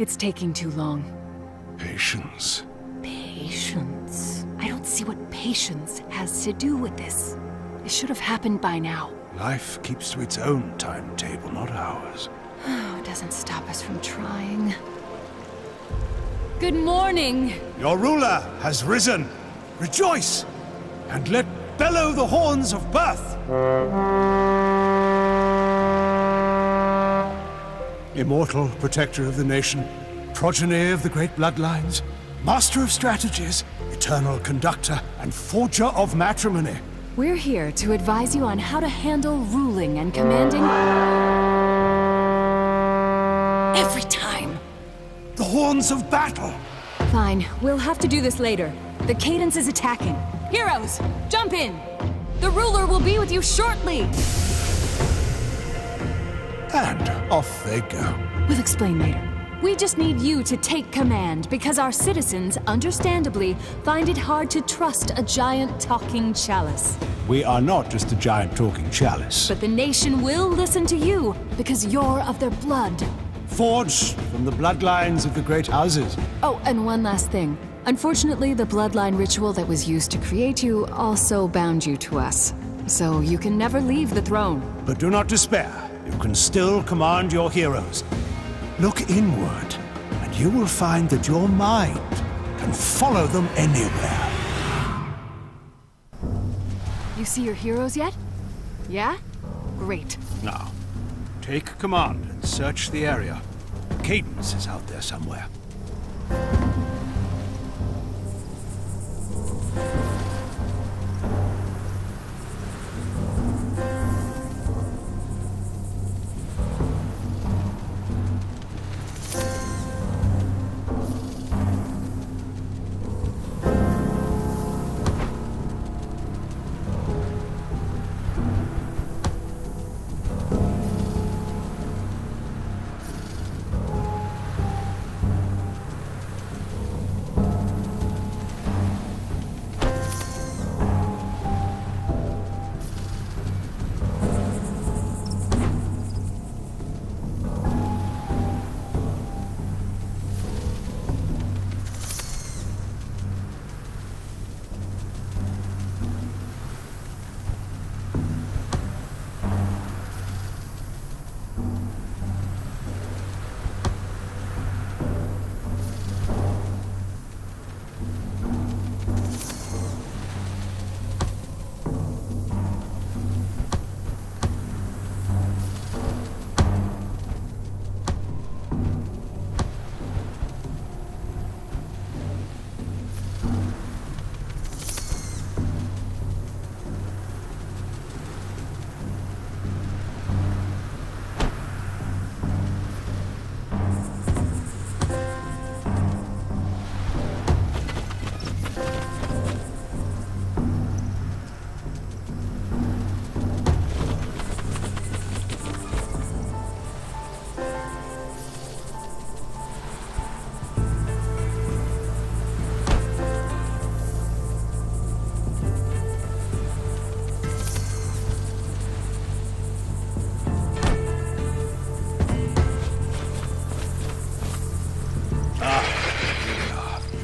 It's taking too long. Patience. Patience? I don't see what patience has to do with this. It should have happened by now. Life keeps to its own timetable, not ours. Oh, it doesn't stop us from trying. Good morning! Your ruler has risen. Rejoice! And let bellow the horns of birth! Immortal protector of the nation, progeny of the great bloodlines, master of strategies, eternal conductor, and forger of matrimony. We're here to advise you on how to handle ruling and commanding... every time! The horns of battle! Fine, we'll have to do this later. The Cadence is attacking. Heroes, jump in! The ruler will be with you shortly! And off they go. We'll explain later. We just need you to take command, because our citizens, understandably, find it hard to trust a giant talking chalice. We are not just a giant talking chalice. But the nation will listen to you, because you're of their blood. Forged from the bloodlines of the great houses. Oh, and one last thing. Unfortunately, the bloodline ritual that was used to create you also bound you to us. So you can never leave the throne. But do not despair. You can still command your heroes. Look inward, and you will find that your mind can follow them anywhere. You see your heroes yet? Yeah? Great. Now, take command and search the area. Cadence is out there somewhere.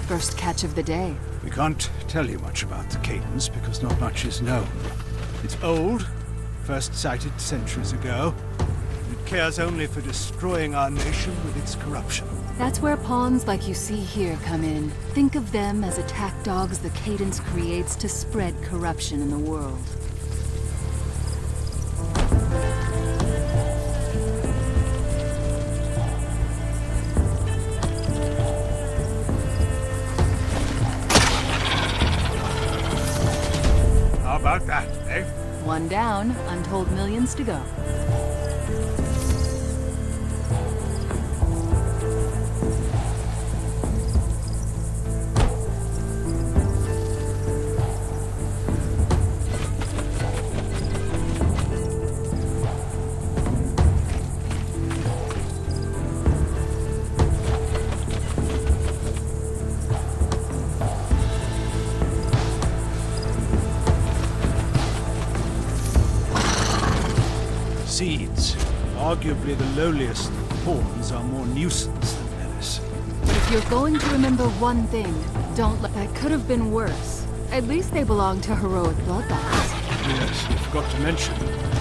First catch of the day. We can't tell you much about the Cadence because not much is known. It's old, first sighted centuries ago. It cares only for destroying our nation with its corruption. That's where pawns like you see here come in. Think of them as attack dogs the Cadence creates to spread corruption in the world. How about that, eh? One down, untold millions to go. Seeds, arguably the lowliest pawns, are more nuisance than benefit. this. But if you're going to remember one thing, don't let that could have been worse. At least they belong to heroic bloodlines. Yes, you forgot to mention,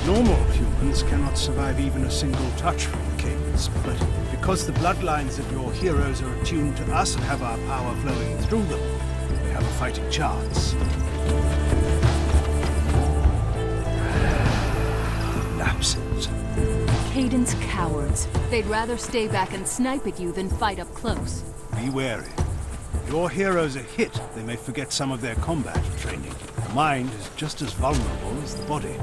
normal humans cannot survive even a single touch from the Cadence, but because the bloodlines of your heroes are attuned to us and have our power flowing through them, they have a fighting chance. Lapses. Cadence cowards. They'd rather stay back and snipe at you than fight up close. Be wary. Your heroes are hit, they may forget some of their combat training. The mind is just as vulnerable as the body.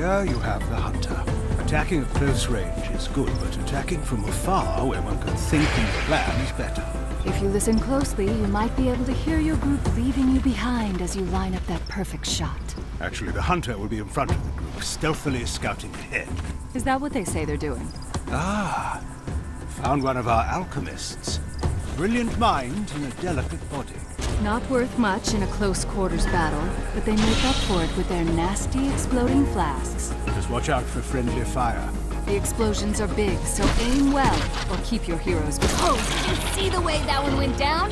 Here you have the hunter. Attacking at close range is good, but attacking from afar, where one can think and plan, is better. If you listen closely, you might be able to hear your group leaving you behind as you line up that perfect shot. Actually, the hunter will be in front of the group, stealthily scouting ahead. Is that what they say they're doing? Ah, found one of our alchemists. Brilliant mind in a delicate body. Not worth much in a close quarters battle, but they make up for it with their nasty exploding flasks. Just watch out for friendly fire. The explosions are big, so aim well, or keep your heroes behind. Oh, did you see the way that one went down?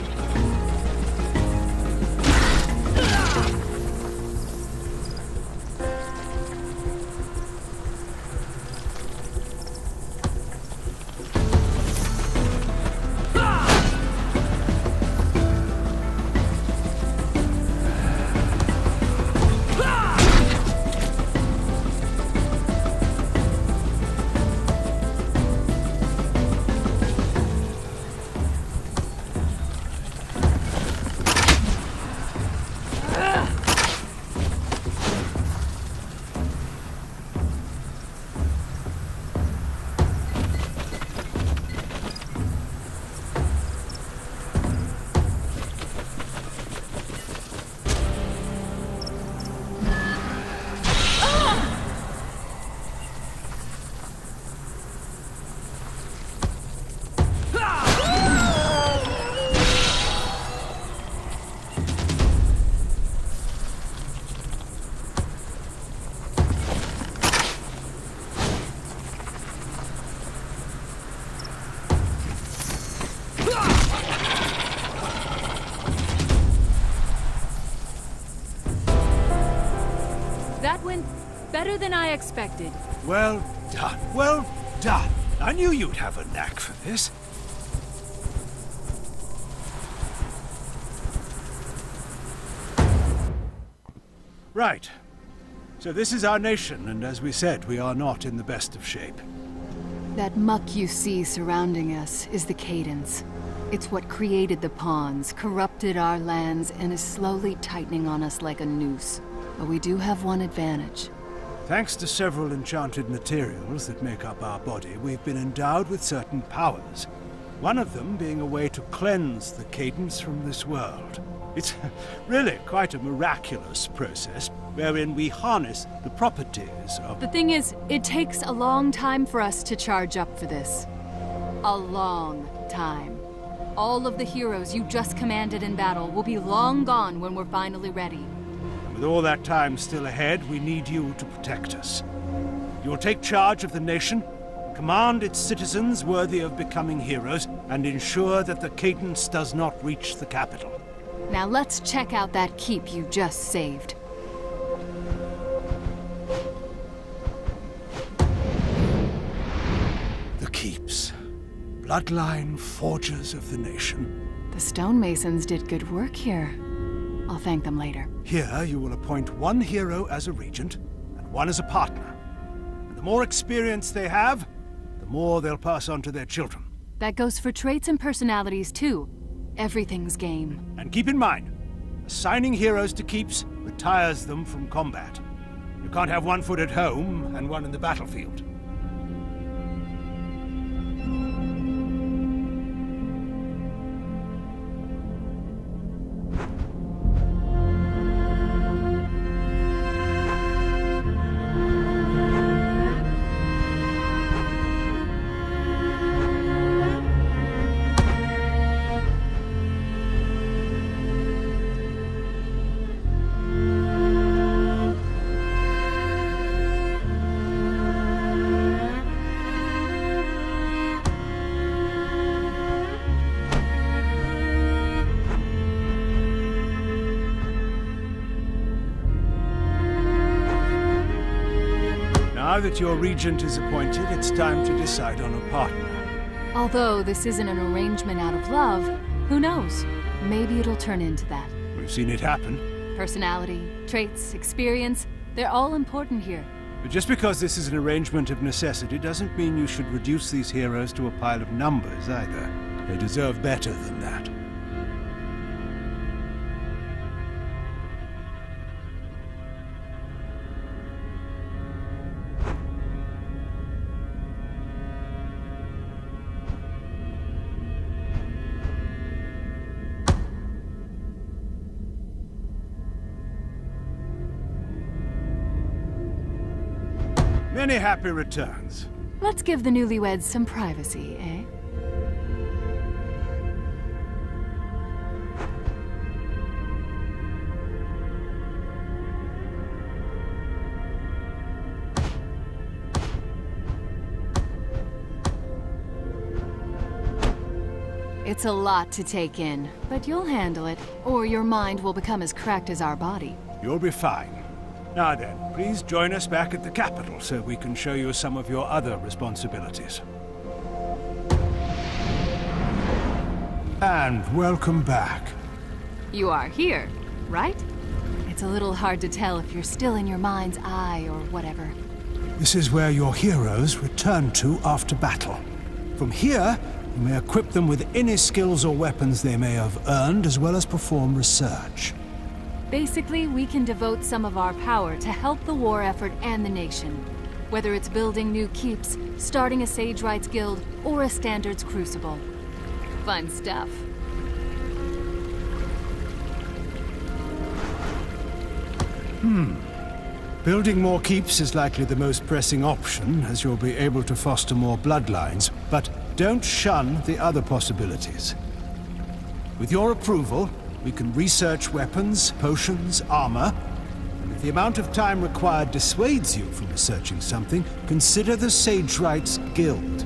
better than I expected. Well done, well done. I knew you'd have a knack for this. Right. So this is our nation, and as we said, we are not in the best of shape. That muck you see surrounding us is the cadence. It's what created the pawns, corrupted our lands, and is slowly tightening on us like a noose. But we do have one advantage. Thanks to several enchanted materials that make up our body, we've been endowed with certain powers. One of them being a way to cleanse the cadence from this world. It's really quite a miraculous process, wherein we harness the properties of... The thing is, it takes a long time for us to charge up for this. A long time. All of the heroes you just commanded in battle will be long gone when we're finally ready. With all that time still ahead, we need you to protect us. You will take charge of the nation, command its citizens worthy of becoming heroes, and ensure that the cadence does not reach the capital. Now let's check out that keep you just saved. The keeps. Bloodline forgers of the nation. The stonemasons did good work here. I'll thank them later. Here you will appoint one hero as a regent, and one as a partner. And the more experience they have, the more they'll pass on to their children. That goes for traits and personalities too. Everything's game. And keep in mind, assigning heroes to keeps retires them from combat. You can't have one foot at home and one in the battlefield. Now that your regent is appointed, it's time to decide on a partner. Although this isn't an arrangement out of love, who knows? Maybe it'll turn into that. We've seen it happen. Personality, traits, experience, they're all important here. But just because this is an arrangement of necessity doesn't mean you should reduce these heroes to a pile of numbers either. They deserve better than that. Many happy returns. Let's give the newlyweds some privacy, eh? It's a lot to take in, but you'll handle it, or your mind will become as cracked as our body. You'll be fine. Now then, please join us back at the capital so we can show you some of your other responsibilities. And welcome back. You are here, right? It's a little hard to tell if you're still in your mind's eye or whatever. This is where your heroes return to after battle. From here, you may equip them with any skills or weapons they may have earned, as well as perform research. Basically, we can devote some of our power to help the war effort and the nation. Whether it's building new keeps, starting a Sage Rights Guild, or a Standards Crucible. Fun stuff. Building more keeps is likely the most pressing option, as you'll be able to foster more bloodlines, but don't shun the other possibilities. With your approval, we can research weapons, potions, armor, and if the amount of time required dissuades you from researching something, consider the Sage Rights Guild.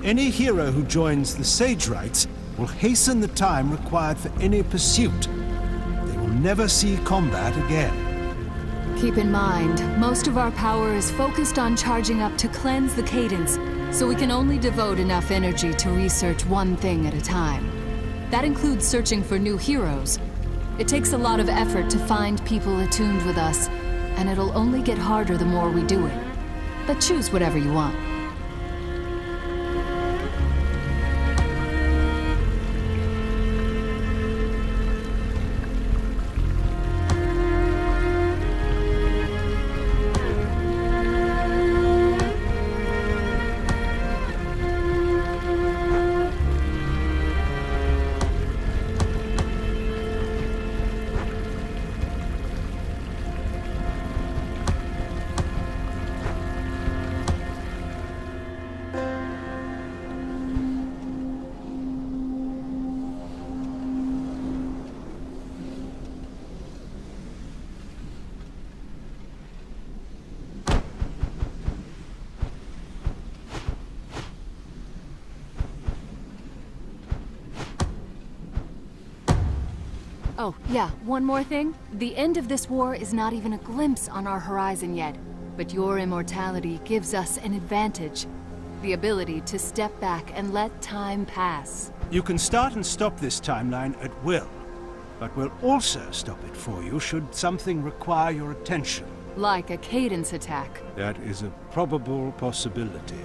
Any hero who joins the Sage Rights will hasten the time required for any pursuit. They will never see combat again. Keep in mind, most of our power is focused on charging up to cleanse the cadence, so we can only devote enough energy to research one thing at a time. That includes searching for new heroes. It takes a lot of effort to find people attuned with us, and it'll only get harder the more we do it. But choose whatever you want. Oh, yeah, one more thing. The end of this war is not even a glimpse on our horizon yet, but your immortality gives us an advantage. The ability to step back and let time pass. You can start and stop this timeline at will, but we'll also stop it for you should something require your attention. Like a cadence attack. That is a probable possibility.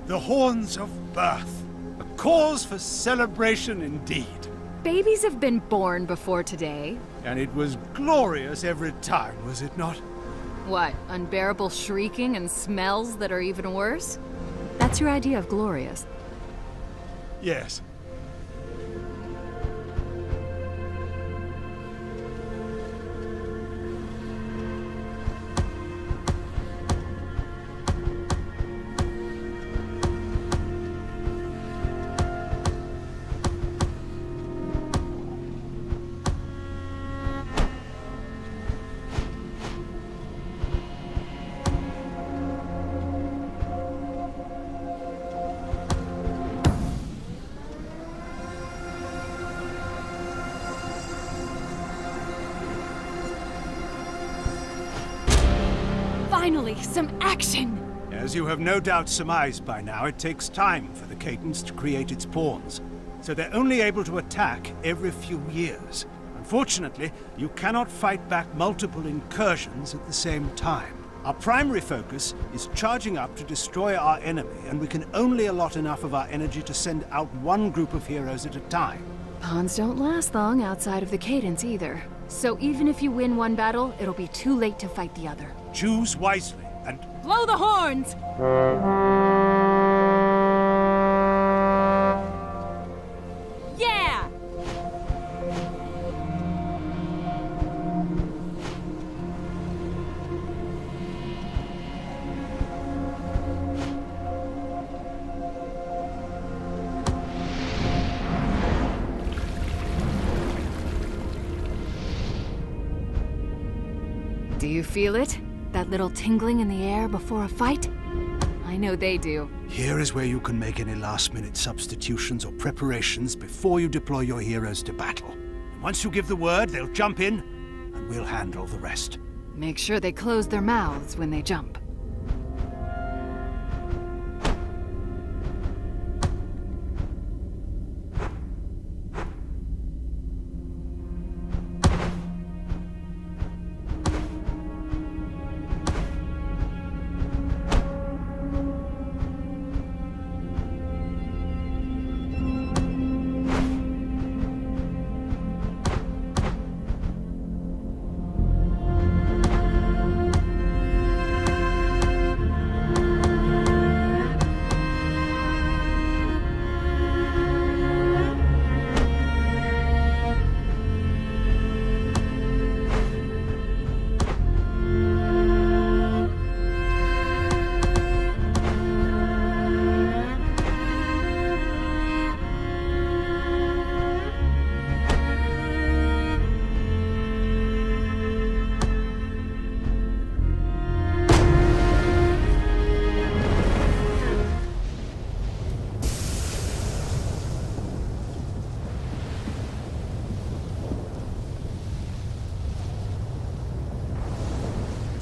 The horns of birth. A cause for celebration indeed. Babies have been born before today. And it was glorious every time, was it not? What, unbearable shrieking and smells that are even worse? That's your idea of glorious. Yes. Finally, some action! As you have no doubt surmised by now, it takes time for the cadence to create its pawns. So they're only able to attack every few years. Unfortunately, you cannot fight back multiple incursions at the same time. Our primary focus is charging up to destroy our enemy, and we can only allot enough of our energy to send out one group of heroes at a time. Pawns don't last long outside of the cadence either. So even if you win one battle, it'll be too late to fight the other. Choose wisely, and Blow the horns! Yeah! Do you feel it? That little tingling in the air before a fight? I know they do. here is where you can make any last-minute substitutions or preparations before you deploy your heroes to battle. And once you give the word, they'll jump in, and we'll handle the rest. Make sure they close their mouths when they jump.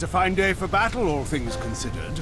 It's a fine day for battle, all things considered.